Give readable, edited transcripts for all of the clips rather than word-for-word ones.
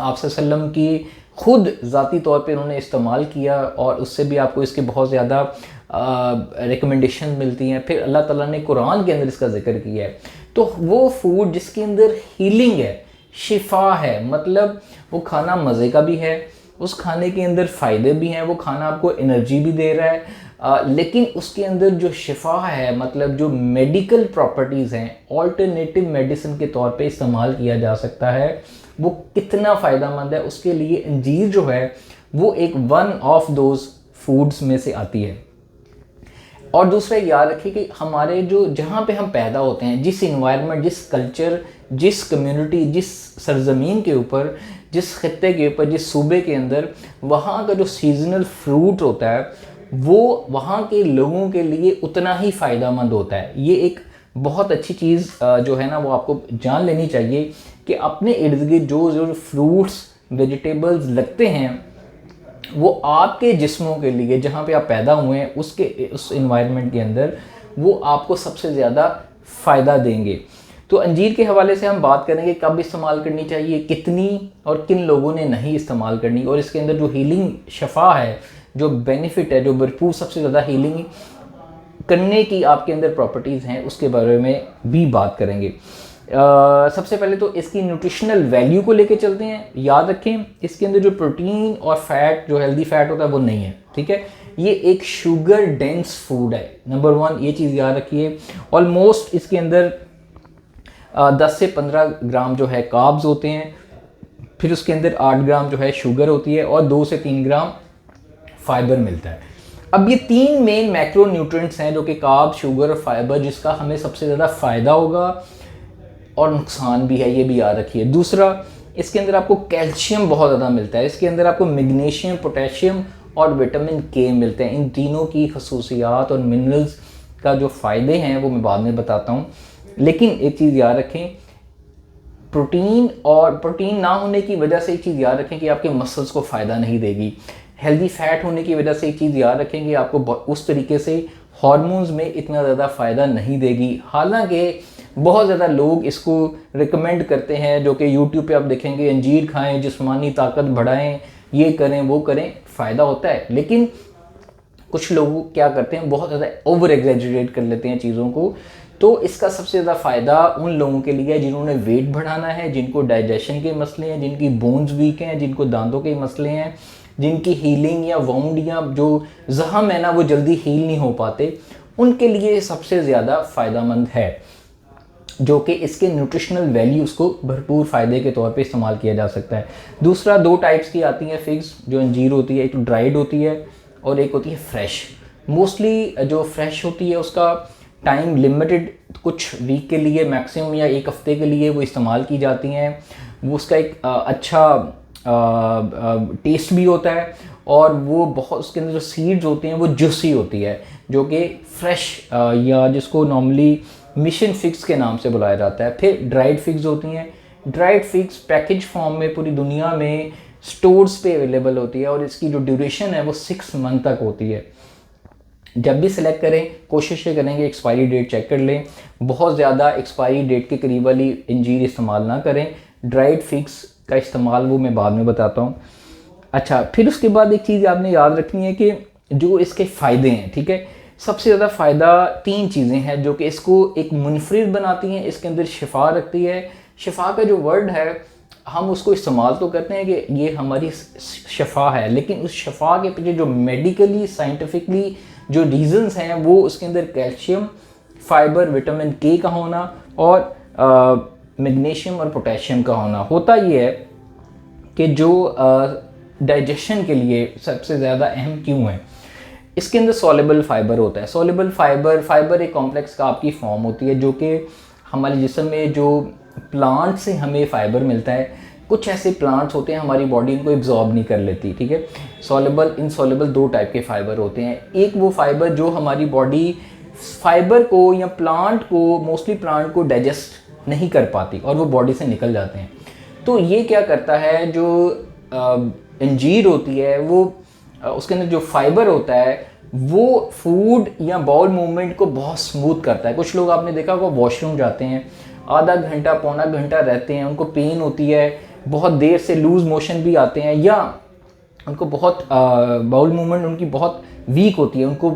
आप सल्लम की खुद ज़ाती तौर पे उन्होंने इस्तेमाल किया और उससे भी आपको इसके बहुत ज़्यादा रिकमेंडेशन मिलती हैं। फिर अल्लाह ताला ने कुरान के अंदर इसका जिक्र किया है। तो वो फूड जिसके अंदर हीलिंग है, शिफा है, मतलब वो खाना मज़े का भी है, उस खाने के अंदर फ़ायदे भी हैं, वो खाना आपको एनर्जी भी दे रहा है, लेकिन उसके अंदर जो शिफा है, मतलब जो मेडिकल प्रॉपर्टीज़ हैं, ऑल्टरनेटिव मेडिसिन के तौर पे इस्तेमाल किया जा सकता है, वो कितना फ़ायदेमंद है, उसके लिए अंजीर जो है वो एक वन ऑफ दोज फूड्स में से आती है। और दूसरा याद रखिए कि हमारे जो जहाँ पे हम पैदा होते हैं, जिस इन्वायरमेंट, जिस कल्चर, जिस कम्युनिटी, जिस सरजमीन के ऊपर, जिस खत्ते के ऊपर, जिस सूबे के अंदर वहाँ का जो सीजनल फ्रूट होता है वो वहाँ के लोगों के लिए उतना ही फ़ायदेमंद होता है। ये एक बहुत अच्छी चीज़ जो है ना वो आपको जान लेनी चाहिए कि अपने इर्द गिर्द जो जो फ्रूट्स वेजिटेबल्स लगते हैं वो आपके जिस्मों के लिए, जहाँ पे आप पैदा हुए हैं उस इन्वायरमेंट के अंदर, वो आपको सबसे ज़्यादा फ़ायदा देंगे। तो अंजीर के हवाले से हम बात करेंगे कब इस्तेमाल करनी चाहिए, कितनी और किन लोगों ने नहीं इस्तेमाल करनी, और इसके अंदर जो हीलिंग शफा है, जो बेनिफिट है, जो भरपूर सबसे ज़्यादा हीलिंग करने की आपके अंदर प्रॉपर्टीज़ हैं, उसके बारे में भी बात करेंगे। सबसे पहले तो इसकी न्यूट्रिशनल वैल्यू को लेके चलते हैं। याद रखें इसके अंदर जो प्रोटीन और फैट, जो हेल्दी फैट होता है वो नहीं है, ठीक है। ये एक शुगर डेंस फूड है, नंबर 1 ये चीज़ याद रखिए। ऑलमोस्ट इसके अंदर 10 से 15 ग्राम जो है कार्ब्स होते हैं, फिर उसके अंदर 8 ग्राम जो है शुगर होती है और 2 से 3 ग्राम फाइबर मिलता है। अब ये 3 मेन मैक्रो न्यूट्रिएंट्स हैं जो कि कार्ब, शुगर और फाइबर, जिसका हमें सबसे ज़्यादा फ़ायदा होगा और नुकसान भी है, ये भी याद रखिए। दूसरा, इसके अंदर आपको कैल्शियम बहुत ज़्यादा मिलता है, इसके अंदर आपको मैग्नीशियम, पोटेशियम और विटामिन के मिलते हैं। इन तीनों की खसूसियात और मिनरल्स का जो फ़ायदे हैं वो मैं बाद में बताता हूँ। लेकिन एक चीज़ याद रखें, प्रोटीन ना होने की वजह से एक चीज़ याद रखें कि आपके मसल्स को फ़ायदा नहीं देगी। हेल्दी फैट होने की वजह से एक चीज़ याद रखें कि आपको उस तरीके से हार्मोन्स में इतना ज़्यादा फ़ायदा नहीं देगी। हालांकि बहुत ज़्यादा लोग इसको रिकमेंड करते हैं, जो कि यूट्यूब पे आप देखेंगे, अंजीर खाएं, जिस्मानी ताकत बढ़ाएं, ये करें वो करें, फ़ायदा होता है। लेकिन कुछ लोग क्या करते हैं, बहुत ज़्यादा ओवर एग्जैजरेट कर लेते हैं चीज़ों को। तो इसका सबसे ज़्यादा फ़ायदा उन लोगों के लिए है जिन्होंने वेट बढ़ाना है, जिनको डाइजेशन के मसले हैं, जिनकी बोन्स वीक हैं, जिनको दांतों के मसले हैं, जिनकी हीलिंग या वाउंड या जो जख्म है ना वो जल्दी हील नहीं हो पाते, उनके लिए सबसे ज़्यादा फ़ायदेमंद है, जो कि इसके न्यूट्रिशनल वैल्यूज़ को भरपूर फ़ायदे के तौर पे इस्तेमाल किया जा सकता है। दूसरा, 2 टाइप्स की आती हैं फिग्स, जो अंजीर होती है, एक तो ड्राइड होती है और एक होती है फ्रेश। मोस्टली जो फ्रेश होती है उसका टाइम लिमिटेड, कुछ वीक के लिए मैक्सिमम या 1 हफ़्ते के लिए वो इस्तेमाल की जाती हैं। वो उसका एक अच्छा टेस्ट भी होता है और वो बहुत, उसके अंदर जो सीड्स होती हैं वो जूसी होती है, जो कि फ्रेश या जिसको नॉर्मली मिशन फिग्स के नाम से बुलाया जाता है। फिर ड्राइड फिग्स होती हैं। ड्राइड फिग्स पैकेज फॉर्म में पूरी दुनिया में स्टोर्स पे अवेलेबल होती है और इसकी जो ड्यूरेशन है वो 6 मंथ तक होती है। जब भी सिलेक्ट करें कोशिश ये करेंगे एक्सपायरी डेट चेक कर लें, बहुत ज़्यादा एक्सपायरी डेट के करीब वाली अंजीर इस्तेमाल ना करें। ड्राइड फिग्स का इस्तेमाल वो मैं बाद में बताता हूँ। अच्छा, फिर उसके बाद एक चीज़ आपने याद रखनी है कि जो इसके फ़ायदे हैं, ठीक है, सबसे ज़्यादा फ़ायदा 3 चीज़ें हैं जो कि इसको एक मुनफरिद बनाती हैं। इसके अंदर शिफा रखती है। शिफा का जो वर्ड है हम उसको इस्तेमाल तो करते हैं कि ये हमारी शफा है, लेकिन उस शफा के पीछे जो मेडिकली साइंटिफिकली जो रीज़न्स हैं वो उसके अंदर कैल्शियम, फाइबर, विटामिन के का होना और मैग्नीशियम और पोटेशियम का होना। होता ये है कि जो डाइजेशन के लिए सबसे ज़्यादा अहम क्यों है, इसके अंदर सॉल्युबल फाइबर होता है। सॉल्युबल फाइबर एक कॉम्प्लेक्स का आपकी फॉर्म होती है जो कि हमारे जिस्म में जो प्लांट से हमें फाइबर मिलता है, कुछ ऐसे प्लांट्स होते हैं हमारी बॉडी इनको एब्जॉर्ब नहीं कर लेती, ठीक है। सॉल्युबल, इनसॉल्युबल 2 टाइप के फाइबर होते हैं। एक वो फाइबर जो हमारी बॉडी फाइबर को या प्लांट को, मोस्टली प्लांट को डाइजेस्ट नहीं कर पाती और वो बॉडी से निकल जाते हैं। तो ये क्या करता है, जो अंजीर होती है वो उसके अंदर जो फाइबर होता है वो फूड या बाउल मूवमेंट को बहुत स्मूथ करता है। कुछ लोग आपने देखा होगा वॉशरूम जाते हैं, आधा घंटा पौना घंटा रहते हैं, उनको पेन होती है, बहुत देर से लूज़ मोशन भी आते हैं, या उनको बहुत बाउल मूवमेंट उनकी बहुत वीक होती है, उनको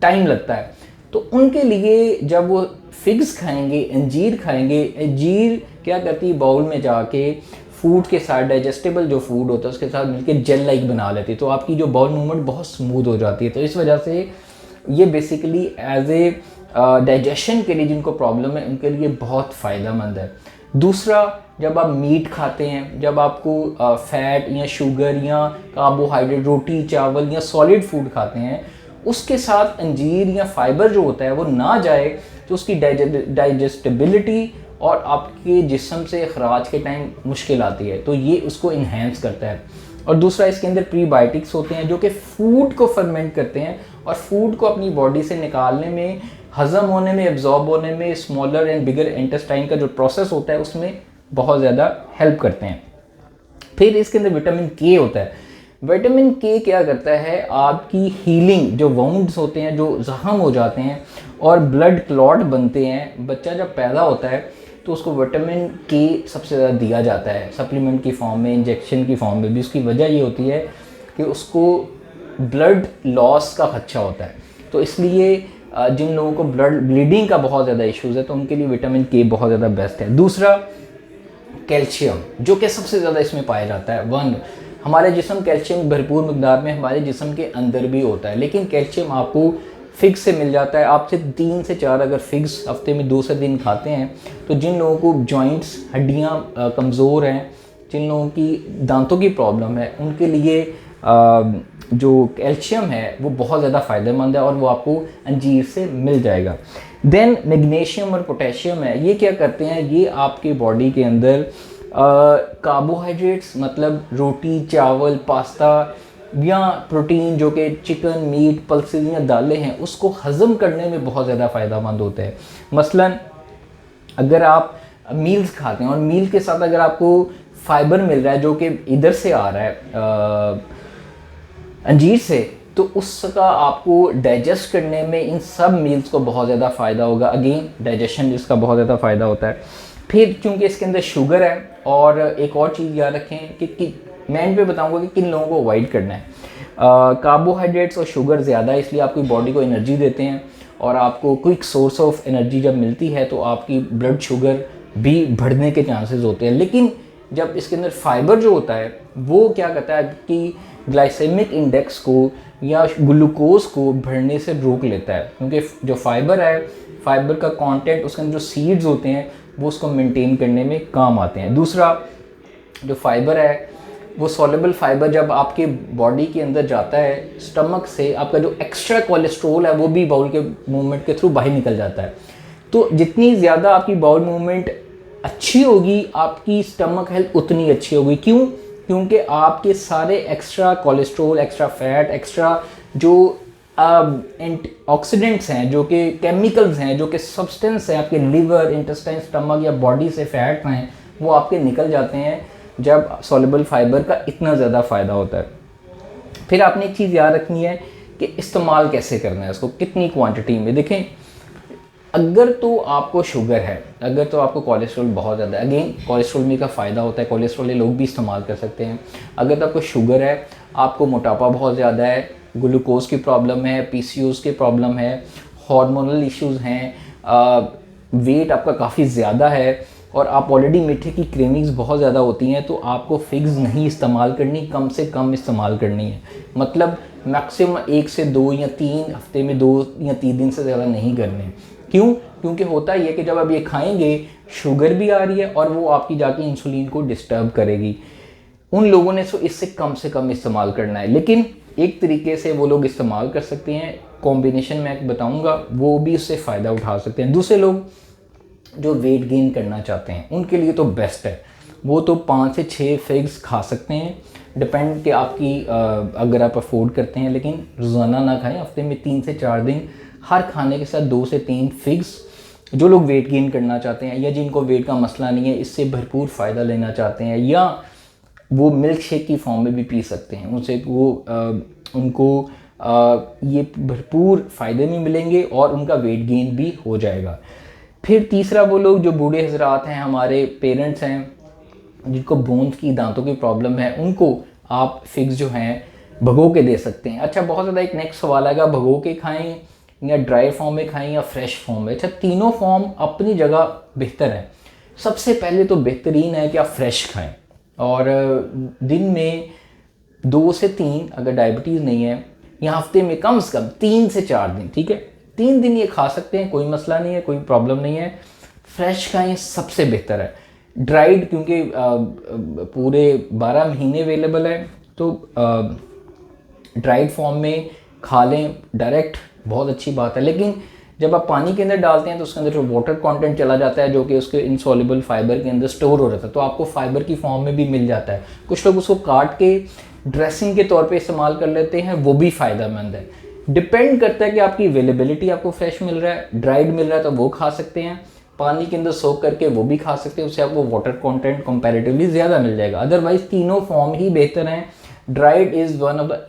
टाइम लगता है, तो उनके लिए जब वो फिग्स खाएंगे, अंजीर खाएंगे, अंजीर क्या करती है बाउल में जाके फूड के साथ, डाइजेस्टेबल जो फूड होता है उसके साथ मिलकर जेल लाइक बना लेती है, तो आपकी जो बाउल मूवमेंट बहुत स्मूथ हो जाती है। तो इस वजह से ये बेसिकली एज ए डाइजेशन के लिए जिनको प्रॉब्लम है उनके लिए बहुत फ़ायदेमंद है। दूसरा, जब आप मीट खाते हैं, जब आपको फैट या शुगर या कार्बोहाइड्रेट, रोटी चावल या सॉलिड फूड खाते हैं, उसके साथ अंजीर या फाइबर जो होता है वो ना जाए तो उसकी डाइजेस्टेबिलिटी और आपके जिस्म से अखराज के टाइम मुश्किल आती है, तो ये उसको इन्हेंस करता है। और दूसरा, इसके अंदर प्रीबायोटिक्स होते हैं जो कि फूड को फर्मेंट करते हैं और फूड को अपनी बॉडी से निकालने में, हज़म होने में, एब्जॉर्ब होने में, स्मॉलर एंड बिगर इंटेस्टाइन का जो प्रोसेस होता है उसमें बहुत ज़्यादा हेल्प करते हैं। फिर इसके अंदर विटामिन के होता है। विटामिन के क्या करता है, आपकी हीलिंग, जो वाउंड्स होते हैं, जो जख्म हो जाते हैं और ब्लड क्लॉट बनते हैं, बच्चा जब पैदा होता है तो उसको विटामिन के सबसे ज़्यादा दिया जाता है, सप्लीमेंट की फॉर्म में, इंजेक्शन की फॉर्म में भी। उसकी वजह ये होती है कि उसको ब्लड लॉस का खदशा होता है, तो इसलिए जिन लोगों को ब्लीडिंग का बहुत ज़्यादा इश्यूज़ है तो उनके लिए विटामिन के बहुत ज़्यादा बेस्ट है। दूसरा, कैल्शियम, जो कि सबसे ज़्यादा इसमें पाया जाता है। हमारे जिस्म कैल्शियम भरपूर मकदार में हमारे जिस्म के अंदर भी होता है, लेकिन कैल्शियम आपको फिग्स से मिल जाता है। आपसे 3 से 4 अगर फिग्स हफ्ते में 2 से 3 खाते हैं तो जिन लोगों को जॉइंट्स, हड्डियाँ कमज़ोर हैं, जिन लोगों की दांतों की प्रॉब्लम है, उनके लिए जो कैल्शियम है वो बहुत ज़्यादा फ़ायदेमंद है और वो आपको अंजीर से मिल जाएगा। देन मैग्नीशियम और पोटेशियम है, ये क्या करते हैं, ये आपके बॉडी के अंदर कार्बोहाइड्रेट्स, मतलब रोटी चावल पास्ता या प्रोटीन जो कि चिकन मीट पल्सेस या दालें हैं, उसको हज़म करने में बहुत ज़्यादा फ़ायदेमंद होते हैं। मसलन अगर आप मील्स खाते हैं और मील के साथ अगर आपको फाइबर मिल रहा है जो कि इधर से आ रहा है अंजीर से, तो उसका आपको डाइजेस्ट करने में इन सब मील्स को बहुत ज़्यादा फ़ायदा होगा। अगेन डाइजेशन इसका बहुत ज़्यादा फ़ायदा होता है। फिर चूँकि इसके अंदर शुगर है, और एक और चीज़ याद रखें कि मैं इन पे बताऊंगा कि किन लोगों को अवॉइड करना है। कार्बोहाइड्रेट्स और शुगर ज़्यादा है, इसलिए आपकी बॉडी को एनर्जी देते हैं और आपको क्विक सोर्स ऑफ एनर्जी जब मिलती है तो आपकी ब्लड शुगर भी बढ़ने के चांसेस होते हैं। लेकिन जब इसके अंदर फाइबर जो होता है वो क्या करता है कि ग्लाइसेमिक इंडेक्स को या ग्लूकोज को बढ़ने से रोक लेता है, क्योंकि जो फाइबर है, फाइबर का कंटेंट, उसके अंदर जो सीड्स होते हैं वो उसको मेंटेन करने में काम आते हैं। दूसरा, जो फाइबर है वो सॉल्युबल फाइबर जब आपके बॉडी के अंदर जाता है स्टमक से, आपका जो एक्स्ट्रा कोलेस्ट्रोल है वो भी बाउल के मूवमेंट के थ्रू बाहर निकल जाता है। तो जितनी ज़्यादा आपकी बाउल मूवमेंट अच्छी होगी, आपकी स्टमक हेल्थ उतनी अच्छी होगी। क्यों? क्योंकि आपके सारे extra cholesterol, extra fat, extra जो ऑक्सीडेंट्स हैं, जो कि केमिकल्स हैं, जो कि सब्सटेंस हैं आपके लिवर, इंटेस्टाइन, स्टमक या बॉडी से फैट हैं, वो आपके निकल जाते हैं जब सॉल्युबल फाइबर का इतना ज़्यादा फ़ायदा होता है। फिर आपने एक चीज़ याद रखनी है कि इस्तेमाल कैसे करना है उसको, कितनी क्वांटिटी में। देखें, अगर तो आपको शुगर है, अगर तो आपको कोलेस्ट्रॉल बहुत ज़्यादा है, अगेन कोलेस्ट्रॉल में का फ़ायदा होता है, कोलेस्ट्रॉल लोग भी इस्तेमाल कर सकते हैं। अगर तो आपको शुगर है, आपको मोटापा बहुत ज़्यादा है, ग्लूकोज की प्रॉब्लम है, पीसीओएस की प्रॉब्लम है, हार्मोनल इश्यूज़ हैं, वेट आपका काफ़ी ज़्यादा है और आप ऑलरेडी मीठे की क्रेविंग्स बहुत ज़्यादा होती हैं, तो आपको फिग्स नहीं इस्तेमाल करनी, कम से कम इस्तेमाल करनी है। मतलब मैक्सिमम 1 से 2 या 3 हफ्ते में 2 या 3 दिन से ज़्यादा नहीं करने। क्यों? क्योंकि होता ही है कि जब आप ये खाएंगे शुगर भी आ रही है और वो आपकी जाके इंसुलिन को डिस्टर्ब करेगी। उन लोगों ने इससे कम इस्तेमाल करना है, लेकिन एक तरीके से वो लोग इस्तेमाल कर सकते हैं, कॉम्बिनेशन मैं बताऊंगा, वो भी उससे फ़ायदा उठा सकते हैं। दूसरे लोग जो वेट गेन करना चाहते हैं उनके लिए तो बेस्ट है, वो तो 5 से 6 फिग्स खा सकते हैं, डिपेंड कि आपकी अगर आप अफोर्ड करते हैं, लेकिन रोज़ाना ना खाएं, हफ्ते में 3 से 4 दिन हर खाने के साथ 2 से 3 फिग्स। जो लोग वेट गेन करना चाहते हैं या जिनको वेट का मसला नहीं है, इससे भरपूर फ़ायदा लेना चाहते हैं, या वो मिल्क शेक की फॉर्म में भी पी सकते हैं, उनसे वो उनको ये भरपूर फ़ायदे भी मिलेंगे और उनका वेट गेन भी हो जाएगा। फिर तीसरा, वो लोग जो बूढ़े हजरात हैं, हमारे पेरेंट्स हैं, जिनको बोन्स की, दांतों की प्रॉब्लम है, उनको आप फिग्स जो हैं भगो के दे सकते हैं। अच्छा, बहुत ज़्यादा एक नेक्स्ट सवाल आएगा, भगो के खाएं या ड्राई फॉर्म में खाएं या फ्रेश फॉर्म में। अच्छा, तीनों फॉर्म अपनी जगह बेहतर है। सबसे पहले तो बेहतरीन है कि आप फ्रेश खाएं, और दिन में 2 से 3, अगर डायबिटीज़ नहीं है, या हफ्ते में कम से कम 3 से 4 दिन, ठीक है, 3 दिन ये खा सकते हैं, कोई मसला नहीं है, कोई प्रॉब्लम नहीं है। फ्रेश खाएं सबसे बेहतर है। ड्राइड क्योंकि पूरे 12 महीने अवेलेबल है, तो ड्राइड फॉर्म में खा लें डायरेक्ट, बहुत अच्छी बात है। लेकिन जब आप पानी के अंदर डालते हैं तो उसके अंदर जो वाटर कंटेंट चला जाता है, जो कि उसके इनसॉल्युबल फाइबर के अंदर स्टोर हो रहता है, तो आपको फाइबर की फॉर्म में भी मिल जाता है। कुछ लोग उसको काट के ड्रेसिंग के तौर पे इस्तेमाल कर लेते हैं, वो भी फ़ायदेमंद है। डिपेंड करता है कि आपकी अवेलेबिलिटी, आपको फ्रेश मिल रहा है, ड्राइड मिल रहा है तो वो खा सकते हैं, पानी के अंदर सोक करके वो भी खा सकते हैं, उससे आपको वाटर कंटेंट कंपैरेटिवली ज़्यादा मिल जाएगा। अदरवाइज़ तीनों फॉर्म ही बेहतर हैं। Dried is one of the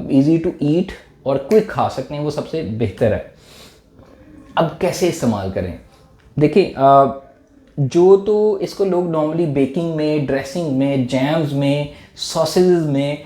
easy to eat और क्विक खा सकते हैं, वो सबसे बेहतर है। अब कैसे इस्तेमाल करें? देखिए, जो तो इसको लोग नॉर्मली बेकिंग में, ड्रेसिंग में, जैम्स में, सॉसेजेस में,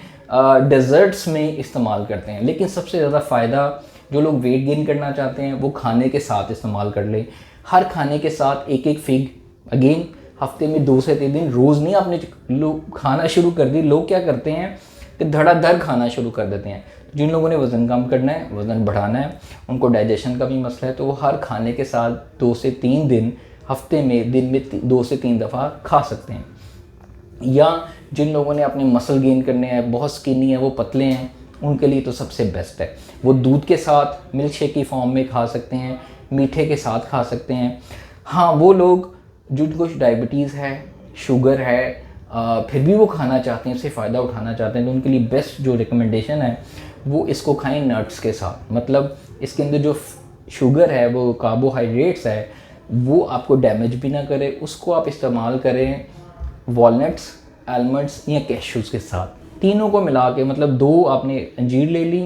डेजर्ट्स में इस्तेमाल करते हैं। लेकिन सबसे ज़्यादा फ़ायदा जो लोग वेट गेन करना चाहते हैं वो खाने के साथ इस्तेमाल कर लें। हर खाने के साथ एक एक फिग, अगेन हफ्ते में 2 से 3 दिन, रोज़ नहीं आपने लोग खाना शुरू कर दी। लोग क्या करते हैं कि धड़ाधड़ खाना शुरू कर देते हैं। जिन लोगों ने वज़न कम करना है, वज़न बढ़ाना है, उनको डाइजेशन का भी मसला है, तो वो हर खाने के साथ 2 से 3 दिन, हफ्ते में दिन में 2 से 3 दफ़ा खा सकते हैं। या जिन लोगों ने अपने मसल गेन करने हैं, बहुत स्किनी है, वो पतले हैं, उनके लिए तो सबसे बेस्ट है। वो दूध के साथ मिल्क शेक की फॉर्म में खा सकते हैं, मीठे के साथ खा सकते हैं। हाँ, वो लोग जिनको डायबिटीज़ है, शुगर है, फिर भी वो खाना चाहते हैं, इससे फ़ायदा उठाना चाहते हैं, तो उनके लिए बेस्ट जो रिकमेंडेशन है वो इसको खाएं नट्स के साथ। मतलब इसके अंदर जो शुगर है, वो कार्बोहाइड्रेट्स है, वो आपको डैमेज भी ना करे, उसको आप इस्तेमाल करें वॉलनट्स, आलमंड्स या कैश्यूज़ के साथ। तीनों को मिला के, मतलब 2 आपने अंजीर ले ली,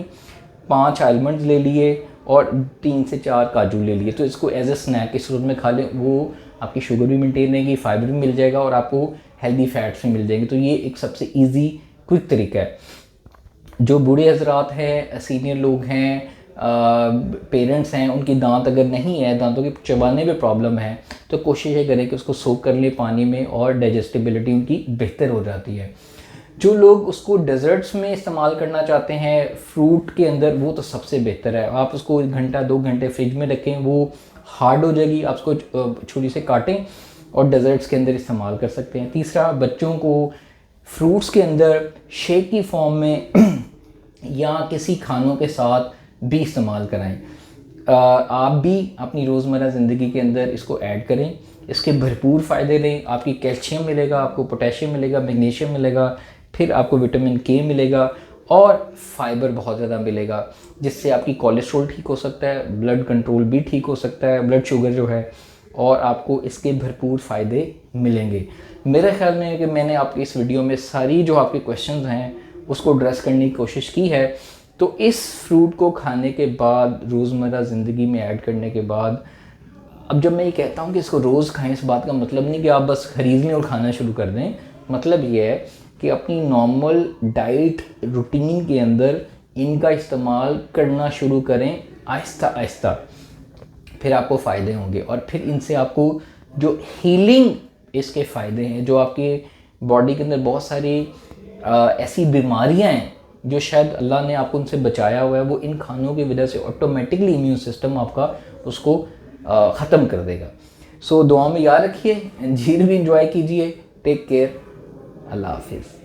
5 आलमंड्स ले लिए और 3 से 4 काजू ले लिए, तो इसको एज ए स्नैक के सूरत में खा लें। वो आपकी शुगर भी मेंटेन रहेगी, फाइबर भी मिल जाएगा और आपको हेल्दी फैट्स भी मिल जाएंगे। तो ये एक सबसे ईजी क्विक तरीका है। जो बूढ़े हजरात हैं, सीनियर लोग हैं, पेरेंट्स हैं, उनकी दांत अगर नहीं है, दांतों के चबाने में प्रॉब्लम है, तो कोशिश ये करें कि उसको सोक कर ले पानी में, और डाइजेस्टिबिलिटी उनकी बेहतर हो जाती है। जो लोग उसको डेजर्ट्स में इस्तेमाल करना चाहते हैं, फ्रूट के अंदर, वो तो सबसे बेहतर है। आप उसको 1 घंटा 2 घंटे फ्रिज में रखें, वो हार्ड हो जाएगी, आप उसको छुरी से काटें और डेजर्ट्स के अंदर इस्तेमाल कर सकते हैं। तीसरा, बच्चों को फ्रूट्स के अंदर शेक की फॉर्म में या किसी खानों के साथ भी इस्तेमाल कराएं। आप भी अपनी रोज़मर्रा ज़िंदगी के अंदर इसको ऐड करें, इसके भरपूर फ़ायदे लें। आपकी कैल्शियम मिलेगा, आपको पोटेशियम मिलेगा, मैग्नीशियम मिलेगा, फिर आपको विटामिन के मिलेगा और फाइबर बहुत ज़्यादा मिलेगा, जिससे आपकी कोलेस्ट्रॉल ठीक हो सकता है, ब्लड कंट्रोल भी ठीक हो सकता है, ब्लड शुगर जो है, और आपको इसके भरपूर फ़ायदे मिलेंगे। मेरे ख्याल में कि मैंने आपकी इस वीडियो में सारी जो आपके क्वेश्चंस हैं उसको एड्रेस करने की कोशिश की है। तो इस फ्रूट को खाने के बाद, रोज़मर्रा ज़िंदगी में ऐड करने के बाद, अब जब मैं ये कहता हूँ कि इसको रोज़ खाएं, इस बात का मतलब नहीं कि आप बस खरीद लें और खाना शुरू कर दें। मतलब ये है कि अपनी नॉर्मल डाइट रूटीन के अंदर इनका इस्तेमाल करना शुरू करें, आहिस्ता आहिस्ता, फिर आपको फ़ायदे होंगे। और फिर इनसे आपको जो हीलिंग इसके फ़ायदे हैं, जो आपके बॉडी के अंदर बहुत सारी ऐसी बीमारियां हैं जो शायद अल्लाह ने आपको उनसे बचाया हुआ है, वो इन खानों की वजह से ऑटोमेटिकली इम्यून सिस्टम आपका उसको ख़त्म कर देगा। सो दुआ में याद रखिए, अंजीर भी इंजॉय कीजिए। टेक केयर, अल्लाह हाफिज़।